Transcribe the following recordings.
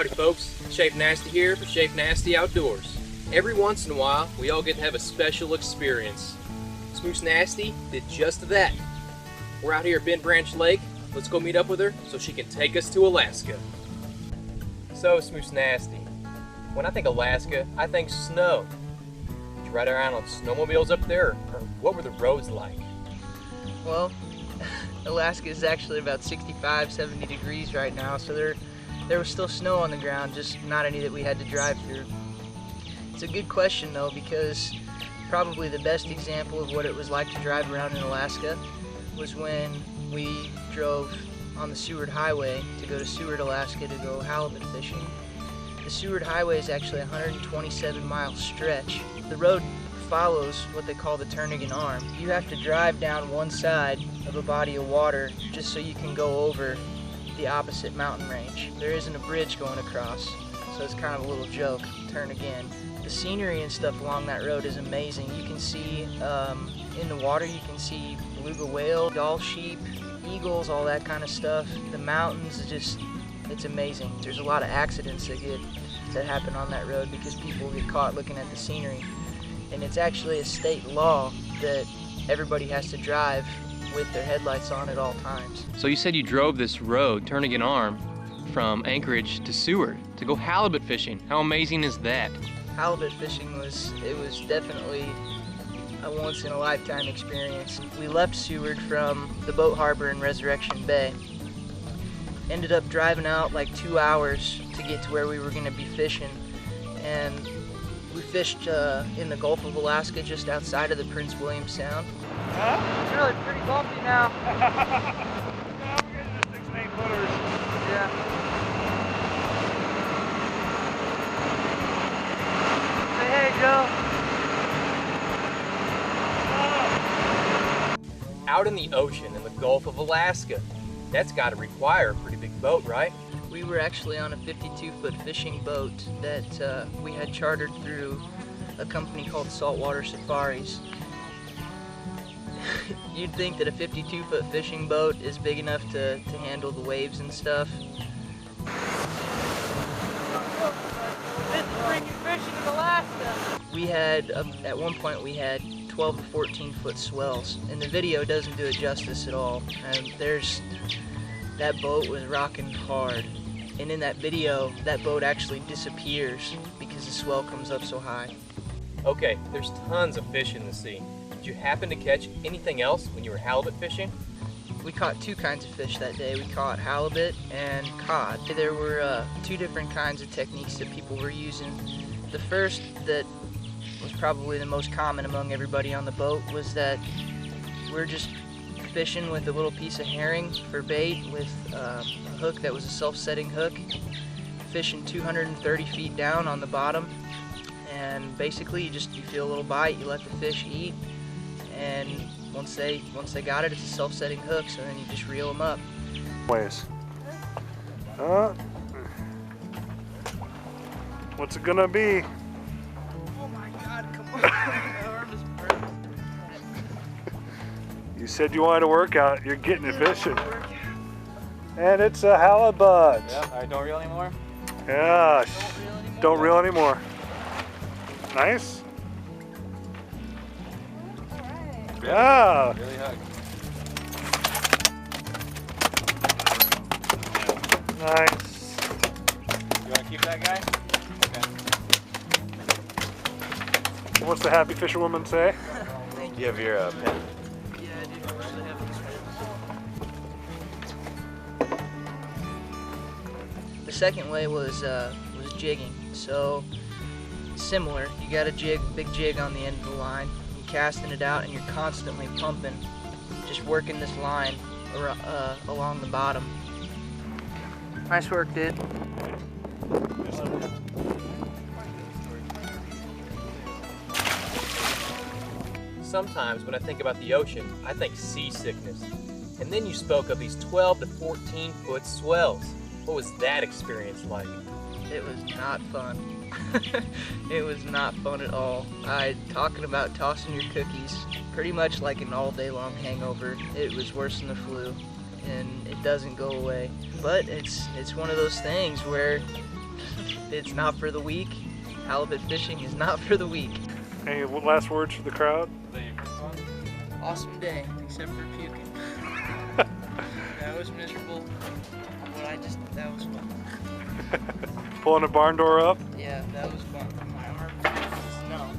Howdy folks, Shafenasty here for Shafenasty Outdoors. Every once in a while, we all get to have a special experience. Smoose Nasty did just that. We're out here at Bend Branch Lake. Let's go meet up with her so she can take us to Alaska. So Smoose Nasty, when I think Alaska, I think snow. Did you ride around on snowmobiles up there, or what were the roads like? Well, Alaska is actually about 65, 70 degrees right now, so there was still snow on the ground, just not any that we had to drive through. It's a good question though, because probably the best example of what it was like to drive around in Alaska was when we drove on the Seward Highway to go to Seward, Alaska to go halibut fishing. The Seward Highway is actually a 127-mile stretch. The road follows what they call the Turnagain Arm. You have to drive down one side of a body of water just so you can go over the opposite mountain range. There isn't a bridge going across, so it's kind of a little joke, Turnagain. The scenery and stuff along that road is amazing. You can see in the water, you can see beluga whale, Gaul sheep, eagles, all that kind of stuff. The mountains, it's amazing. There's a lot of accidents that happen on that road because people get caught looking at the scenery. And it's actually a state law that everybody has to drive with their headlights on at all times. So you said you drove this road, Turnagain Arm, from Anchorage to Seward to go halibut fishing. How amazing is that? Halibut fishing was definitely a once-in-a-lifetime experience. We left Seward from the boat harbor in Resurrection Bay. Ended up driving out like 2 hours to get to where we were going to be fishing, and we fished in the Gulf of Alaska just outside of the Prince William Sound. It's really pretty bumpy now. Yeah, we're getting to 6 and 8 footers. Yeah. Say hey, Joe. Out in the ocean in the Gulf of Alaska, that's got to require a pretty big boat, right? We were actually on a 52-foot fishing boat that we had chartered through a company called Saltwater Safaris. You'd think that a 52-foot fishing boat is big enough to handle the waves and stuff. This is bringing fishing in Alaska. We had, at one point we had 12 to 14 foot swells, and the video doesn't do it justice at all. And that boat was rocking hard. And in that video, that boat actually disappears because the swell comes up so high. Okay, there's tons of fish in the sea. Did you happen to catch anything else when you were halibut fishing? We caught 2 kinds of fish that day. We caught halibut and cod. There were 2 different kinds of techniques that people were using. The first, that was probably the most common among everybody on the boat, was that we're just fishing with a little piece of herring for bait with a hook that was a self-setting hook, fishing 230 feet down on the bottom, and basically you feel a little bite, you let the fish eat, and once they got it, it's a self-setting hook, so then you just reel them up. Ways. What's it gonna be? Oh my God, come on. My arm is burning. You said you wanted to work out. You're getting it fishing. And it's a halibut. Yeah, alright, don't reel anymore? Yeah, don't reel anymore. Nice. Yeah. Really hug. Nice. You want to keep that guy? Okay. What's the happy fisherwoman say? Thank You have your pen? Yeah, I do actually have this one. The second way was jigging. So similar, you got a big jig on the end of the line, you're casting it out, and you're constantly pumping, just working this line along the bottom. Nice work, dude. Sometimes when I think about the ocean, I think seasickness. And then you spoke of these 12 to 14 foot swells. What was that experience like? It was not fun. It was not fun at all. Talking about tossing your cookies, pretty much like an all day long hangover. It was worse than the flu, and it doesn't go away. But it's one of those things where It's not for the weak. Halibut fishing is not for the weak. Any last words for the crowd? Awesome day, except for puking. That was miserable, but that was fun. Pulling a barn door up? Yeah, that was fun. My arm is numb.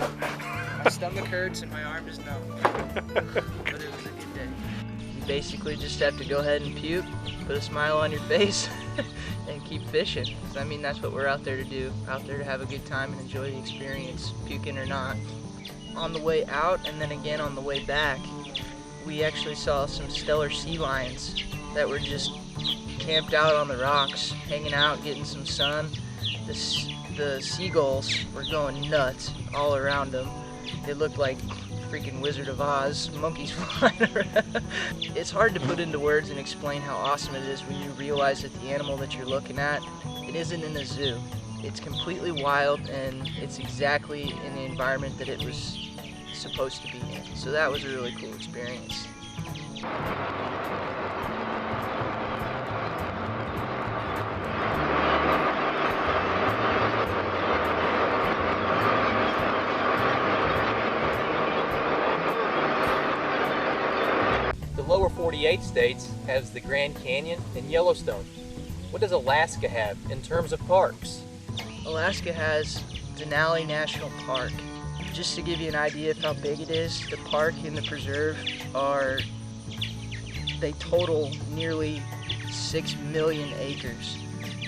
My stomach hurts and my arm is numb. But it was a good day. You basically just have to go ahead and puke, put a smile on your face, and keep fishing. I mean, that's what we're out there to do. Out there to have a good time and enjoy the experience, puking or not. On the way out and then again on the way back, we actually saw some stellar sea lions that were just camped out on the rocks, hanging out, getting some sun. The seagulls were going nuts all around them. They looked like freaking Wizard of Oz monkeys flying around. It's hard to put into words and explain how awesome it is when you realize that the animal that you're looking at, it isn't in a zoo. It's completely wild, and it's exactly in the environment that it was supposed to be in. So that was a really cool experience. The lower 48 states has the Grand Canyon and Yellowstone. What does Alaska have in terms of parks? Alaska has Denali National Park. Just to give you an idea of how big it is, the park and the preserve they total nearly 6 million acres.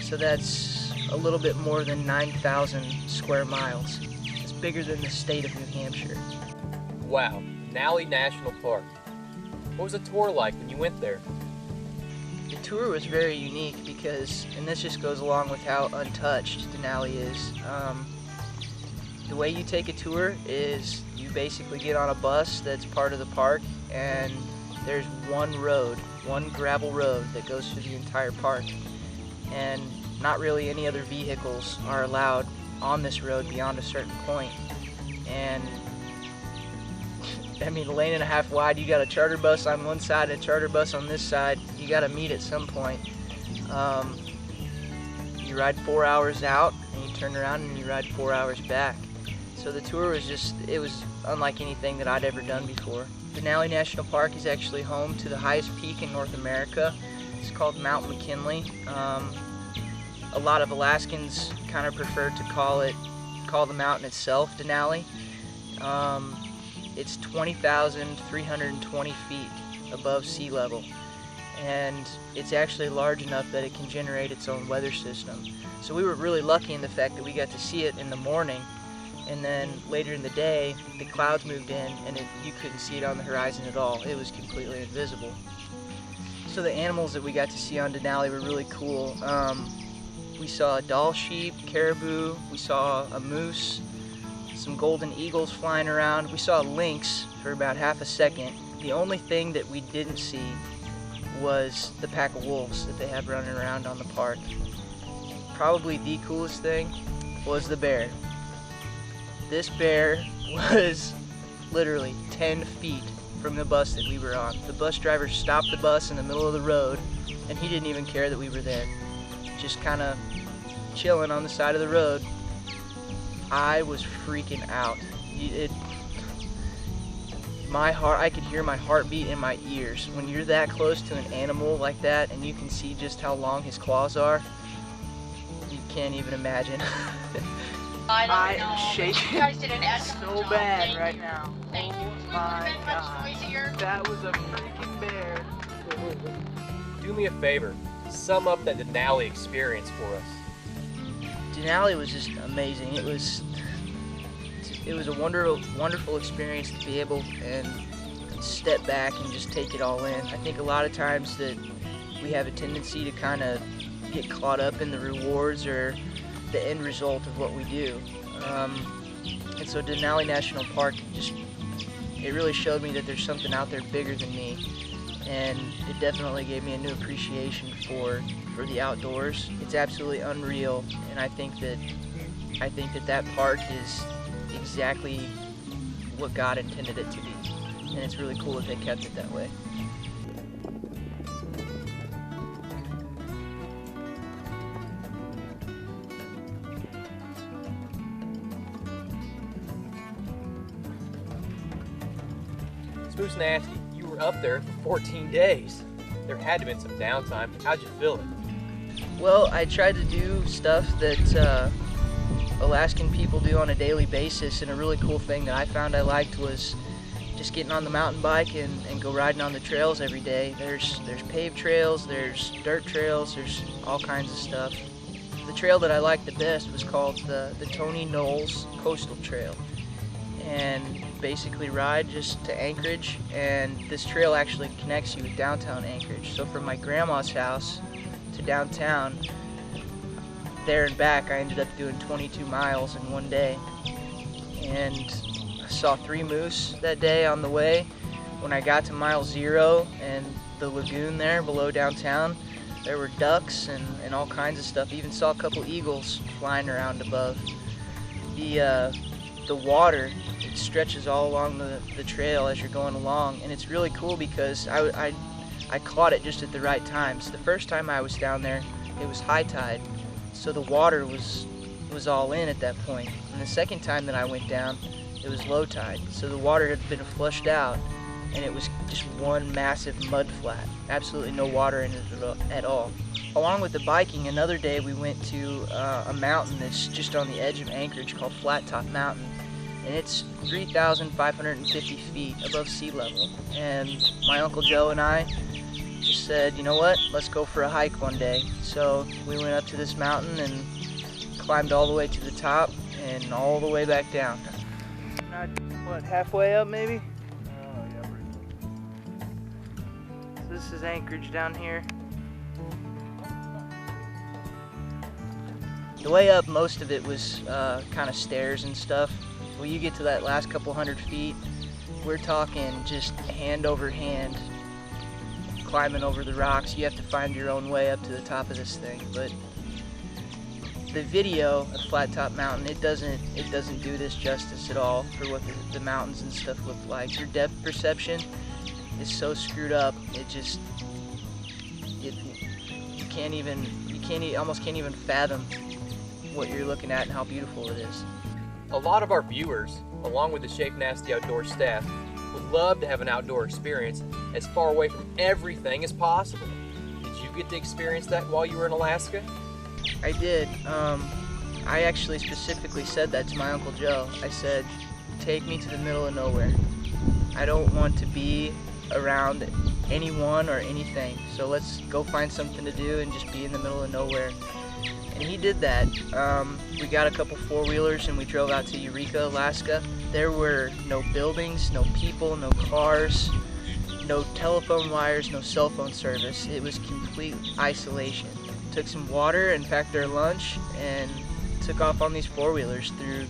So that's a little bit more than 9,000 square miles. It's bigger than the state of New Hampshire. Wow, Denali National Park. What was the tour like when you went there? The tour was very unique because, and this just goes along with how untouched Denali is. The way you take a tour is you basically get on a bus that's part of the park, and there's one road, one gravel road that goes through the entire park. And not really any other vehicles are allowed on this road beyond a certain point. And I mean, a lane and a half wide, you got a charter bus on one side and a charter bus on this side. You got to meet at some point. You ride 4 hours out and you turn around and you ride 4 hours back. So the tour was it was unlike anything that I'd ever done before. Denali National Park is actually home to the highest peak in North America. It's called Mount McKinley. A lot of Alaskans kind of prefer to call the mountain itself Denali. It's 20,320 feet above sea level, and it's actually large enough that it can generate its own weather system. So we were really lucky in the fact that we got to see it in the morning, and then later in the day the clouds moved in and you couldn't see it on the horizon at all. It was completely invisible. So the animals that we got to see on Denali were really cool. We saw a Dall sheep, caribou, we saw a moose, some golden eagles flying around. We saw lynx for about half a second. The only thing that we didn't see was the pack of wolves that they have running around on the park. Probably the coolest thing was the bear. This bear was literally 10 feet from the bus that we were on. The bus driver stopped the bus in the middle of the road, and he didn't even care that we were there. Just kind of chilling on the side of the road. I was freaking out. I could hear my heartbeat in my ears. When you're that close to an animal like that and you can see just how long his claws are, you can't even imagine. I am shaking so bad right now. Thank you. Oh my God. That was a freaking bear. Do me a favor, sum up that Denali experience for us. Denali was just amazing. It was a wonderful experience to be able and step back and just take it all in. I think a lot of times that we have a tendency to kind of get caught up in the rewards or the end result of what we do. And so Denali National Park it really showed me that there's something out there bigger than me, and it definitely gave me a new appreciation for the outdoors. It's absolutely unreal, and I think that park is exactly what God intended it to be, and it's really cool that they kept it that way. Smoose Nasty, you were up there for 14 days. There had to have been some downtime. How'd you feel it? Well, I tried to do stuff that Alaskan people do on a daily basis, and a really cool thing that I found I liked was just getting on the mountain bike and go riding on the trails every day. There's paved trails, there's dirt trails, there's all kinds of stuff. The trail that I liked the best was called the Tony Knowles Coastal Trail, and basically ride just to Anchorage, and this trail actually connects you with downtown Anchorage. So from my grandma's house to downtown, there and back, I ended up doing 22 miles in one day, and I saw 3 moose that day on the way. When I got to mile 0 and the lagoon there below downtown, there were ducks and all kinds of stuff. Even saw a couple eagles flying around above. The water, it stretches all along the trail as you're going along, and it's really cool because I caught it just at the right times. The first time I was down there, it was high tide, so the water was all in at that point. And the second time that I went down, it was low tide, so the water had been flushed out, and it was just one massive mud flat. Absolutely no water in it at all. Along with the biking, another day we went to a mountain that's just on the edge of Anchorage called Flat Top Mountain, and it's 3,550 feet above sea level. And my Uncle Joe and I just said, you know what, let's go for a hike one day. So we went up to this mountain and climbed all the way to the top and all the way back down. Not, what, halfway up maybe? Oh, yeah, pretty So this is Anchorage down here. The way up, most of it was kind of stairs and stuff. When you get to that last couple hundred feet, we're talking just hand over hand, climbing over the rocks. You have to find your own way up to the top of this thing. But the video of Flat Top Mountain, it doesn't do this justice at all for what the mountains and stuff look like. Your depth perception is so screwed up. You almost can't even fathom what you're looking at and how beautiful it is. A lot of our viewers, along with the Shafenasty Outdoors staff, would love to have an outdoor experience as far away from everything as possible. Did you get to experience that while you were in Alaska? I did. I actually specifically said that to my Uncle Joe. I said, take me to the middle of nowhere. I don't want to be around anyone or anything, so let's go find something to do and just be in the middle of nowhere. And he did that. We got a couple 4-wheelers and we drove out to Eureka, Alaska. There were no buildings, no people, no cars, no telephone wires, no cell phone service. It was complete isolation. Took some water and packed our lunch and took off on these 4-wheelers through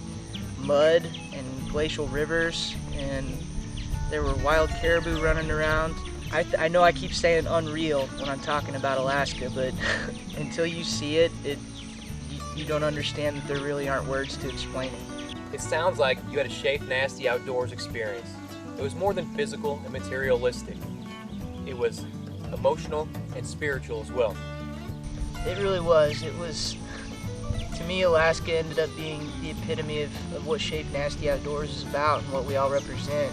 mud and glacial rivers, and there were wild caribou running around. I know I keep saying unreal when I'm talking about Alaska, but until you see it, you don't understand that there really aren't words to explain it. It sounds like you had a Shafenasty Outdoors experience. It was more than physical and materialistic. It was emotional and spiritual as well. It really was. It was, to me, Alaska ended up being the epitome of what Shafenasty Outdoors is about and what we all represent.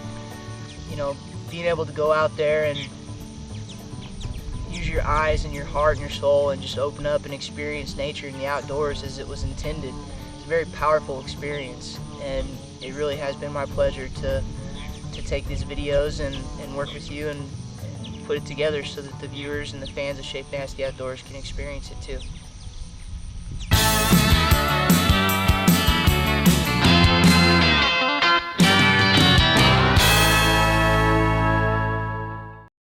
You know, being able to go out there and use your eyes and your heart and your soul and just open up and experience nature and the outdoors as it was intended. It's a very powerful experience, and it really has been my pleasure to take these videos and work with you and put it together so that the viewers and the fans of Shafenasty Outdoors can experience it too.